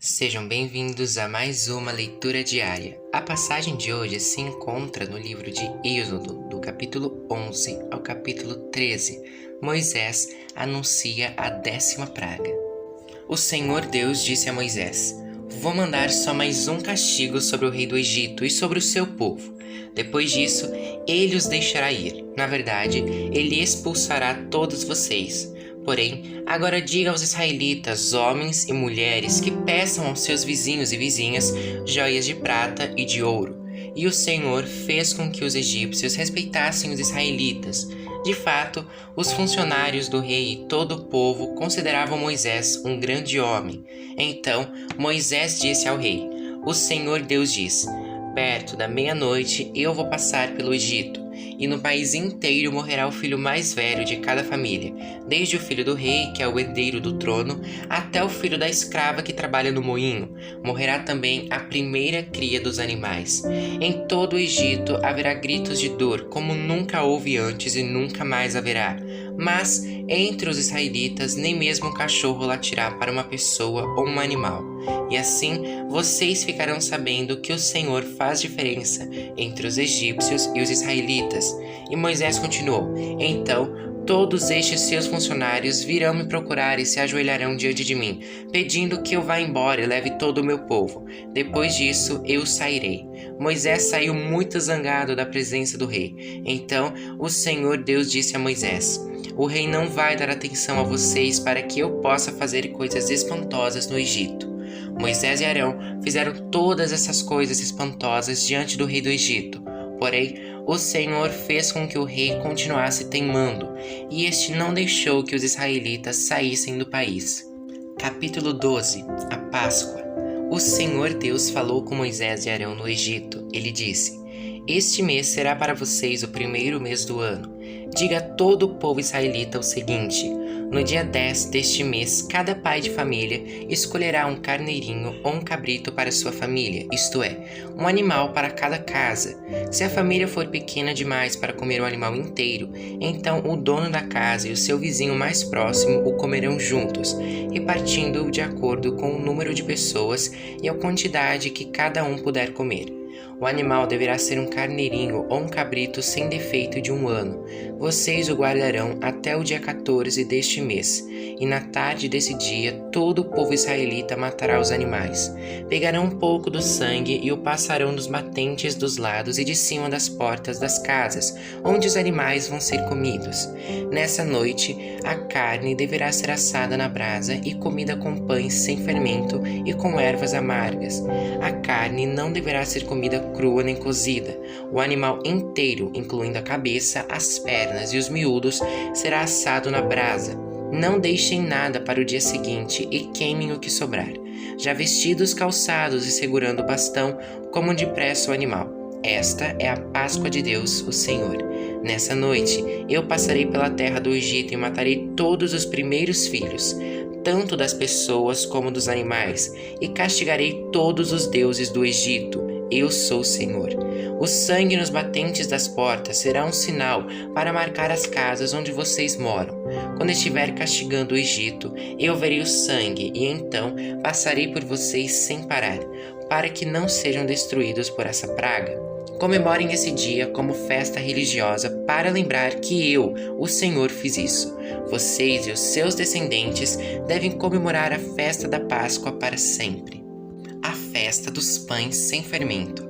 Sejam bem-vindos a mais uma leitura diária. A passagem de hoje se encontra no livro de Êxodo, do capítulo 11 ao capítulo 13. Moisés anuncia a 10ª praga. O Senhor Deus disse a Moisés: "Vou mandar só mais um castigo sobre o rei do Egito e sobre o seu povo. Depois disso, ele os deixará ir. Na verdade, ele expulsará todos vocês. Porém, agora diga aos israelitas, homens e mulheres, que peçam aos seus vizinhos e vizinhas joias de prata e de ouro." E o Senhor fez com que os egípcios respeitassem os israelitas. De fato, os funcionários do rei e todo o povo consideravam Moisés um grande homem. Então, Moisés disse ao rei: "O Senhor Deus diz: perto da meia-noite eu vou passar pelo Egito, e no país inteiro morrerá o filho mais velho de cada família, desde o filho do rei, que é o herdeiro do trono, até o filho da escrava que trabalha no moinho. Morrerá também a primeira cria dos animais. Em todo o Egito haverá gritos de dor, como nunca houve antes e nunca mais haverá. Mas entre os israelitas nem mesmo um cachorro latirá para uma pessoa ou um animal. E assim vocês ficarão sabendo que o Senhor faz diferença entre os egípcios e os israelitas." E Moisés continuou: "Então todos estes seus funcionários virão me procurar e se ajoelharão diante de mim, pedindo que eu vá embora e leve todo o meu povo. Depois disso eu sairei." Moisés saiu muito zangado da presença do rei. Então o Senhor Deus disse a Moisés: "O rei não vai dar atenção a vocês para que eu possa fazer coisas espantosas no Egito." Moisés e Arão fizeram todas essas coisas espantosas diante do rei do Egito. Porém, o Senhor fez com que o rei continuasse teimando, e este não deixou que os israelitas saíssem do país. Capítulo 12. A Páscoa. O Senhor Deus falou com Moisés e Arão no Egito. Ele disse: "Este mês será para vocês o primeiro mês do ano. Diga a todo o povo israelita o seguinte: no dia 10 deste mês, cada pai de família escolherá um carneirinho ou um cabrito para sua família, isto é, um animal para cada casa. Se a família for pequena demais para comer o animal inteiro, então o dono da casa e o seu vizinho mais próximo o comerão juntos, repartindo-o de acordo com o número de pessoas e a quantidade que cada um puder comer. O animal deverá ser um carneirinho ou um cabrito sem defeito de 1 ano. Vocês o guardarão até o dia 14 deste mês, e na tarde desse dia todo o povo israelita matará os animais. Pegarão um pouco do sangue e o passarão nos batentes dos lados e de cima das portas das casas, onde os animais vão ser comidos. Nessa noite, a carne deverá ser assada na brasa e comida com pães sem fermento e com ervas amargas. A carne não deverá ser comida crua nem cozida. O animal inteiro, incluindo a cabeça, as pernas e os miúdos, será assado na brasa. Não deixem nada para o dia seguinte e queimem o que sobrar. Já vestidos, calçados e segurando o bastão, comam depressa o animal. Esta é a Páscoa de Deus, o Senhor. Nessa noite, eu passarei pela terra do Egito e matarei todos os primeiros filhos, tanto das pessoas como dos animais, e castigarei todos os deuses do Egito. Eu sou o Senhor. O sangue nos batentes das portas será um sinal para marcar as casas onde vocês moram. Quando estiver castigando o Egito, eu verei o sangue e então passarei por vocês sem parar, para que não sejam destruídos por essa praga. Comemorem esse dia como festa religiosa para lembrar que eu, o Senhor, fiz isso. Vocês e os seus descendentes devem comemorar a festa da Páscoa para sempre. A festa dos pães sem fermento.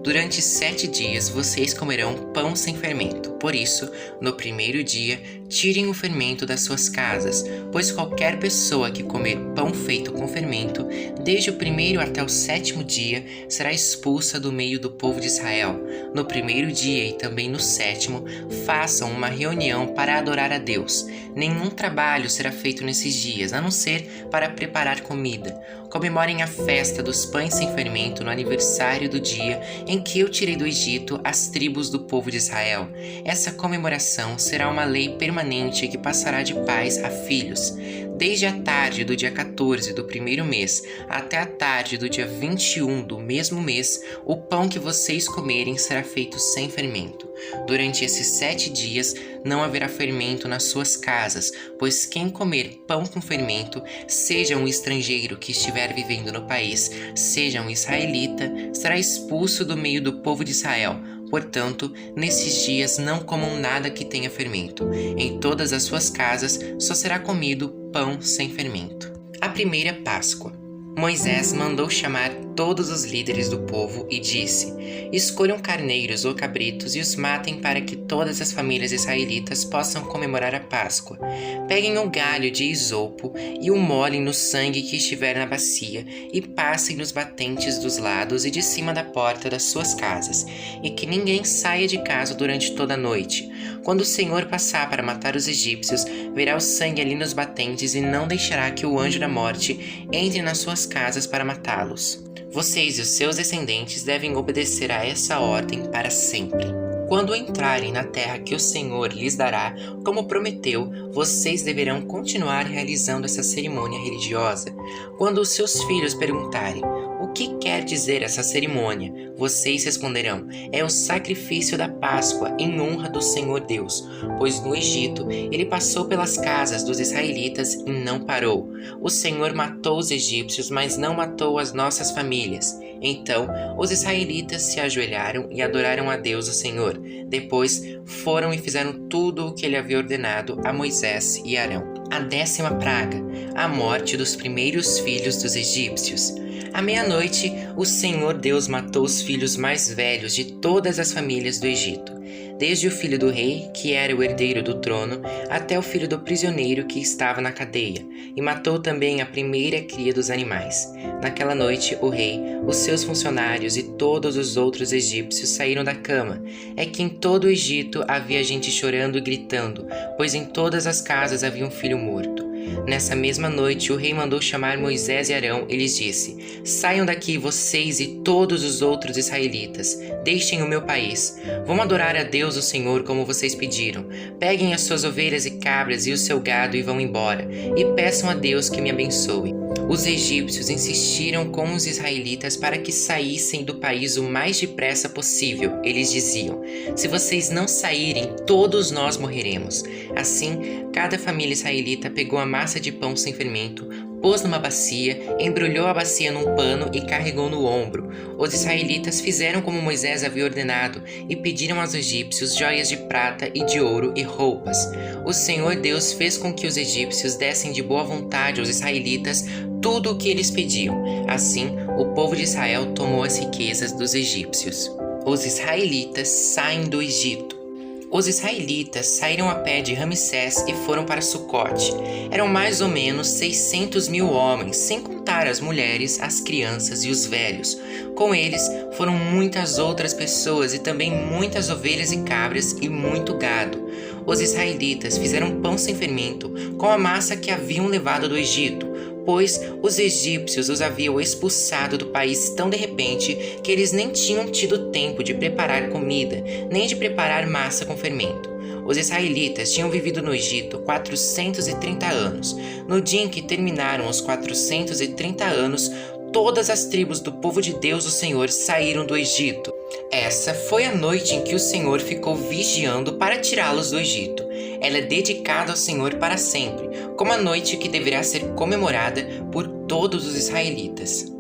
Durante 7 dias vocês comerão pão sem fermento. Por isso, no primeiro dia, tirem o fermento das suas casas, pois qualquer pessoa que comer pão feito com fermento, desde o primeiro até o 7º dia, será expulsa do meio do povo de Israel. No primeiro dia e também no 7º, façam uma reunião para adorar a Deus. Nenhum trabalho será feito nesses dias, a não ser para preparar comida. Comemorem a festa dos pães sem fermento no aniversário do dia em que eu tirei do Egito as tribos do povo de Israel. Essa comemoração será uma lei permanente que passará de pais a filhos. Desde a tarde do dia 14 do primeiro mês até a tarde do dia 21 do mesmo mês, o pão que vocês comerem será feito sem fermento. Durante esses 7 dias não haverá fermento nas suas casas, pois quem comer pão com fermento, seja um estrangeiro que estiver vivendo no país, seja um israelita, será expulso do meio do povo de Israel. Portanto, nesses dias não comam nada que tenha fermento. Em todas as suas casas só será comido pão sem fermento. A primeira Páscoa. Moisés mandou chamar todos os líderes do povo e disse: escolham carneiros ou cabritos e os matem para que todas as famílias israelitas possam comemorar a Páscoa. Peguem um galho de isopo e o molhem no sangue que estiver na bacia e passem nos batentes dos lados e de cima da porta das suas casas, e que ninguém saia de casa durante toda a noite. Quando o Senhor passar para matar os egípcios, verá o sangue ali nos batentes e não deixará que o anjo da morte entre nas suas casas para matá-los. Vocês e os seus descendentes devem obedecer a essa ordem para sempre. Quando entrarem na terra que o Senhor lhes dará, como prometeu, vocês deverão continuar realizando essa cerimônia religiosa. Quando os seus filhos perguntarem: o que quer dizer essa cerimônia? Vocês responderão: é o sacrifício da Páscoa em honra do Senhor Deus, pois no Egito ele passou pelas casas dos israelitas e não parou. O Senhor matou os egípcios, mas não matou as nossas famílias. Então os israelitas se ajoelharam e adoraram a Deus, o Senhor. Depois foram e fizeram tudo o que ele havia ordenado a Moisés e Arão. A 10ª praga, a morte dos primeiros filhos dos egípcios. À meia-noite, o Senhor Deus matou os filhos mais velhos de todas as famílias do Egito, desde o filho do rei, que era o herdeiro do trono, até o filho do prisioneiro que estava na cadeia, e matou também a primeira cria dos animais. Naquela noite, o rei, os seus funcionários e todos os outros egípcios saíram da cama. É que em todo o Egito havia gente chorando e gritando, pois em todas as casas havia um filho morto. Nessa mesma noite, o rei mandou chamar Moisés e Arão e lhes disse: saiam daqui vocês e todos os outros israelitas, deixem o meu país. Vão adorar a Deus o Senhor como vocês pediram. Peguem as suas ovelhas e cabras e o seu gado e vão embora, e peçam a Deus que me abençoe. Os egípcios insistiram com os israelitas para que saíssem do país o mais depressa possível. Eles diziam: se vocês não saírem, todos nós morreremos. Assim, cada família israelita pegou a massa de pão sem fermento, pôs numa bacia, embrulhou a bacia num pano e carregou no ombro. Os israelitas fizeram como Moisés havia ordenado e pediram aos egípcios joias de prata e de ouro e roupas. O Senhor Deus fez com que os egípcios dessem de boa vontade aos israelitas tudo o que eles pediam. Assim, o povo de Israel tomou as riquezas dos egípcios. Os israelitas saem do Egito. Os israelitas saíram a pé de Ramsés e foram para Sucote. Eram mais ou menos 600.000 homens, sem contar as mulheres, as crianças e os velhos. Com eles foram muitas outras pessoas e também muitas ovelhas e cabras e muito gado. Os israelitas fizeram pão sem fermento com a massa que haviam levado do Egito, pois os egípcios os haviam expulsado do país tão de repente que eles nem tinham tido tempo de preparar comida, nem de preparar massa com fermento. Os israelitas tinham vivido no Egito 430 anos. No dia em que terminaram os 430 anos, todas as tribos do povo de Deus, o Senhor, saíram do Egito. Essa foi a noite em que o Senhor ficou vigiando para tirá-los do Egito. Ela é dedicada ao Senhor para sempre, como a noite que deverá ser comemorada por todos os israelitas.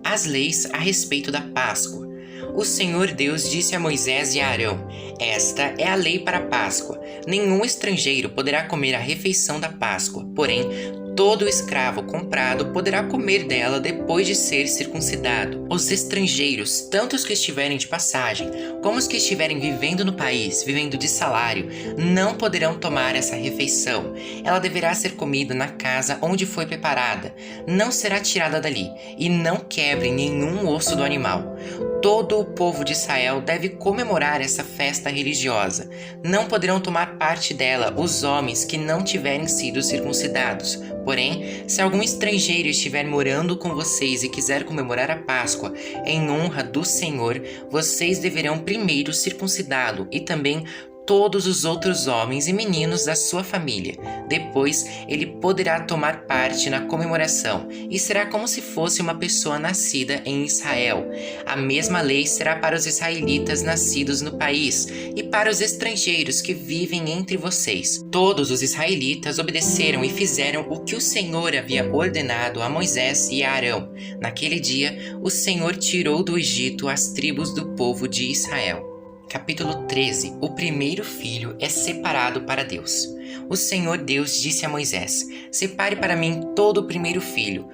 As leis a respeito da Páscoa. O Senhor Deus disse a Moisés e a Arão: esta é a lei para a Páscoa. Nenhum estrangeiro poderá comer a refeição da Páscoa, porém, todo escravo comprado poderá comer dela depois de ser circuncidado. Os estrangeiros, tanto os que estiverem de passagem, como os que estiverem vivendo no país, vivendo de salário, não poderão tomar essa refeição. Ela deverá ser comida na casa onde foi preparada, não será tirada dali, e não quebrem nenhum osso do animal. Todo o povo de Israel deve comemorar essa festa religiosa. Não poderão tomar parte dela os homens que não tiverem sido circuncidados. Porém, se algum estrangeiro estiver morando com vocês e quiser comemorar a Páscoa em honra do Senhor, vocês deverão primeiro circuncidá-lo e também todos os outros homens e meninos da sua família. Depois, ele poderá tomar parte na comemoração e será como se fosse uma pessoa nascida em Israel. A mesma lei será para os israelitas nascidos no país e para os estrangeiros que vivem entre vocês. Todos os israelitas obedeceram e fizeram o que o Senhor havia ordenado a Moisés e a Arão. Naquele dia, o Senhor tirou do Egito as tribos do povo de Israel. Capítulo 13. O primeiro filho é separado para Deus. O Senhor Deus disse a Moisés: separe para mim todo o primeiro filho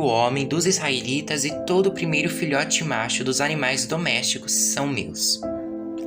homem dos israelitas e todo o primeiro filhote macho dos animais domésticos são meus.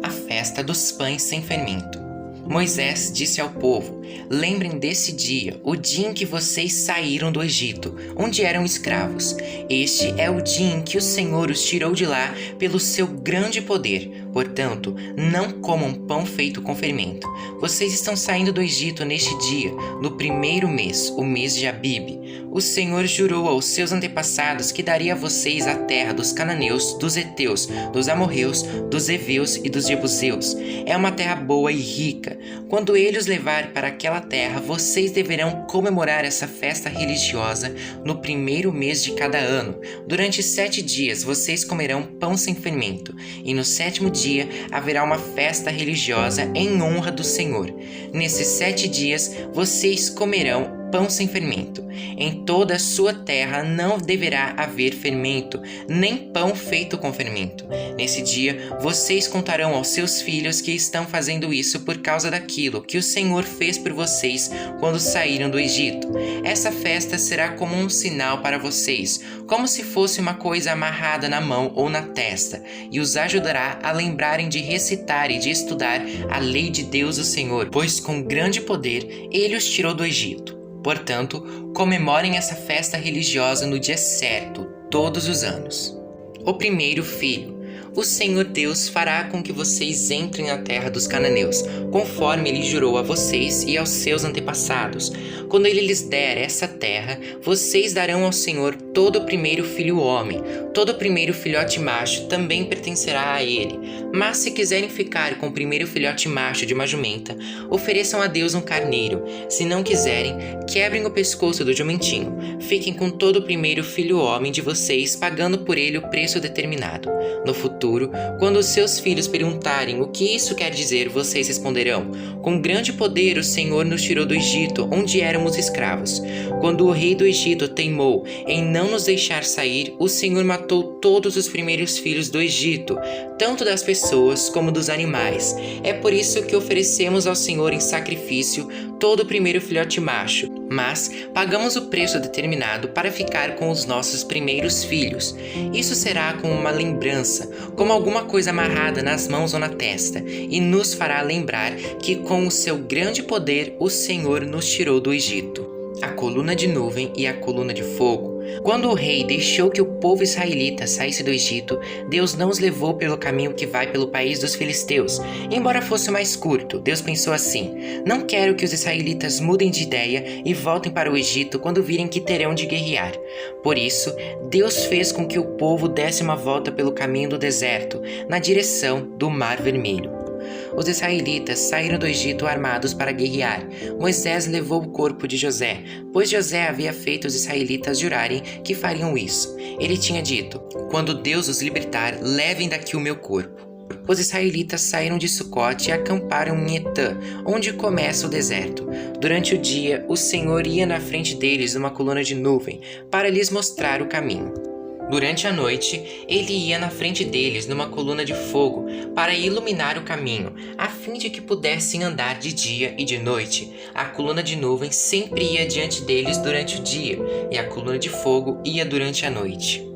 A festa dos pães sem fermento. Moisés disse ao povo: lembrem desse dia, o dia em que vocês saíram do Egito, onde eram escravos. Este é o dia em que o Senhor os tirou de lá pelo seu grande poder. Portanto, não comam pão feito com fermento. Vocês estão saindo do Egito neste dia, no primeiro mês, o mês de Abibe. O Senhor jurou aos seus antepassados que daria a vocês a terra dos cananeus, dos heteus, dos amorreus, dos heveus e dos jebuseus. É uma terra boa e rica. Quando ele os levar para aquela terra, vocês deverão comemorar essa festa religiosa no primeiro mês de cada ano. Durante 7 dias vocês comerão pão sem fermento, e no 7º dia haverá uma festa religiosa em honra do Senhor. Nesses 7 dias vocês comerão pão sem fermento. Em toda a sua terra não deverá haver fermento, nem pão feito com fermento. Nesse dia, vocês contarão aos seus filhos que estão fazendo isso por causa daquilo que o Senhor fez por vocês quando saíram do Egito. Essa festa será como um sinal para vocês, como se fosse uma coisa amarrada na mão ou na testa, e os ajudará a lembrarem de recitar e de estudar a lei de Deus o Senhor, pois com grande poder ele os tirou do Egito. Portanto, comemorem essa festa religiosa no dia certo, todos os anos. O primeiro filho. O Senhor Deus fará com que vocês entrem na terra dos cananeus, conforme ele jurou a vocês e aos seus antepassados. Quando ele lhes der essa terra, vocês darão ao Senhor todo o primeiro filho homem, todo o primeiro filhote macho também pertencerá a ele. Mas se quiserem ficar com o primeiro filhote macho de uma jumenta, ofereçam a Deus um carneiro. Se não quiserem, quebrem o pescoço do jumentinho. Fiquem com todo o primeiro filho homem de vocês, pagando por ele o preço determinado. No futuro, quando os seus filhos perguntarem o que isso quer dizer, vocês responderão: com grande poder o Senhor nos tirou do Egito, onde éramos escravos. Quando o rei do Egito teimou em não nos deixar sair, o Senhor matou todos os primeiros filhos do Egito, tanto das pessoas como dos animais. É por isso que oferecemos ao Senhor em sacrifício todo o primeiro filhote macho, mas pagamos o preço determinado para ficar com os nossos primeiros filhos. Isso será como uma lembrança, como alguma coisa amarrada nas mãos ou na testa, e nos fará lembrar que com o seu grande poder o Senhor nos tirou do Egito. A coluna de nuvem e a coluna de fogo. Quando o rei deixou que o povo israelita saísse do Egito, Deus não os levou pelo caminho que vai pelo país dos filisteus. Embora fosse mais curto, Deus pensou assim: não quero que os israelitas mudem de ideia e voltem para o Egito quando virem que terão de guerrear. Por isso, Deus fez com que o povo desse uma volta pelo caminho do deserto, na direção do Mar Vermelho. Os israelitas saíram do Egito armados para guerrear. Moisés levou o corpo de José, pois José havia feito os israelitas jurarem que fariam isso. Ele tinha dito: quando Deus os libertar, levem daqui o meu corpo. Os israelitas saíram de Sucote e acamparam em Etã, onde começa o deserto. Durante o dia, o Senhor ia na frente deles numa coluna de nuvem, para lhes mostrar o caminho. Durante a noite, ele ia na frente deles numa coluna de fogo para iluminar o caminho, a fim de que pudessem andar de dia e de noite. A coluna de nuvem sempre ia diante deles durante o dia, e a coluna de fogo ia durante a noite.